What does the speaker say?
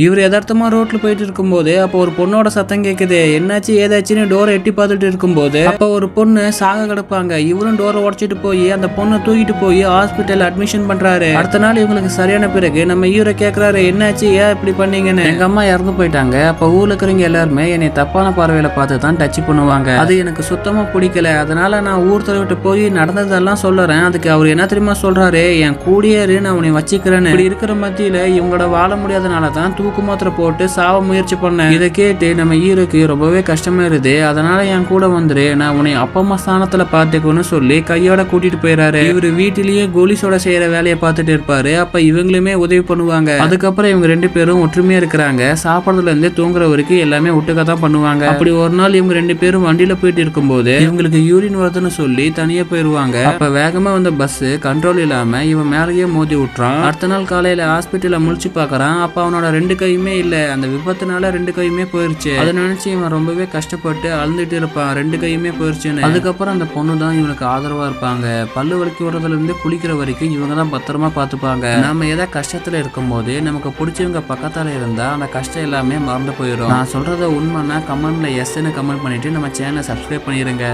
இவர் யதார்த்தமா ரோட்ல போயிட்டு இருக்கும்போது அப்போ ஒரு பொண்ணோட சத்தம் கேக்குது. என்னாச்சு ஏதாச்சுன்னு டோரை எட்டி பார்த்துட்டு இருக்கும்போது அப்போ ஒரு பொண்ணு சாக கிடப்பாங்க. இவரும் டோரை உடச்சிட்டு போய் அந்த பொண்ணை தூக்கிட்டு போய் ஹாஸ்பிட்டல் அட்மிஷன் பண்றாரு. அடுத்த நாள் இவங்களுக்கு சரியான பிறகு நம்ம ஹீரோ கேக்குறாரு, என்னாச்சு ஏன் இப்படி பண்ணீங்கன்னு. எங்க அம்மா இறந்து போயிட்டாங்க. அப்ப ஊர்ல இருக்கிறவங்க எல்லாருமே என்னை தப்பான பார்வையில பார்த்து தான் டச் பண்ணுவாங்க. அது எனக்கு சுத்தமா பிடிக்கல. அதனால நான் ஊர் தலைவிட்டு போய் நடந்ததெல்லாம் சொல்லுறேன். அதுக்கு அவர் என்ன தெரியுமா சொல்றாரு, என் கூடியேறு நான் உன்னை வச்சுக்கிறேன்னு. இப்படி இருக்கிற மத்தியில இவங்களோட வாழ முடியாதனாலதான் தூக்கு மாத்திரை போட்டு சாவ முயற்சி பண்ணேன். இதை கேட்டு நம்ம ஹீரோக்கு ரொம்பவே கஷ்டமா இருது. அதனால என் கூட வந்துரு, நான் உன்னை அப்பா அம்மா ஸ்தானத்துல பாத்துக்கணும்னு சொல்லி கையோட கூட்டிட்டு போயிறாரு. இவரு வீட்டிலேயே கோலிஸோட செய்யற வேலையை பார்த்துட்டு இருப்பாரு. அப்ப இவங்களுமே உதவி பண்ணுவாங்க. அதுக்கப்புறம் இவங்க ரெண்டு பேரும் ஒற்றுமையா இருக்கிறாங்க. சாப்பிடறதுல இருந்து தூங்குற வரைக்கும் எல்லாமே ஒட்டுக்கா தான் பண்ணுவாங்க. அப்படி ஒரு நாள் இவங்க ரெண்டு பேரும் வண்டியில போயிட்டு இருக்கும்போது இவங்களுக்கு யூரின் வருதுன்னு சொல்லி தனியா போயிருவாங்க. அப்ப வேகமா வந்த பஸ் கண்ட்ரோல் இல்லாம இவன் மேலேயே மோதி விட்டுறான். அடுத்த நாள் காலையில ஹாஸ்பிட்டல்ல முழிச்சு பாக்குறான். அப்ப அவனோட ரெண்டு கையுமே இல்ல. அந்த விபத்துனால ரெண்டு கையுமே போயிருச்சு. அதை நினைச்சு இவன் ரொம்பவே கஷ்டப்பட்டு அழுந்துட்டு இருப்பான். ரெண்டு கையுமே போயிருச்சுன்னு. அதுக்கப்புறம் அந்த பொண்ணு தான் இவனுக்கு ஆதரவா இருப்பாங்க. பல்லு வலிக்கு விடுறதுல இருந்து குளிக்கிற வரைக்கும் இவங்க தான் பத்திரமா பாத்துப்பாங்க. நாம ஏதாவது கஷ்டத்துல இருக்கும் போது நமக்கு பிடிச்சவங்க பக்கத்தால இருந்தா அந்த கஷ்டம் எல்லாமே மறந்து போயிடும். நான் சொல்றத உண்மைன்னா கமெண்ட்ல எஸ்ன்னு கமெண்ட் பண்ணிட்டு நம்ம சேனலை சப்ஸ்கிரைப் பண்ணிருங்க.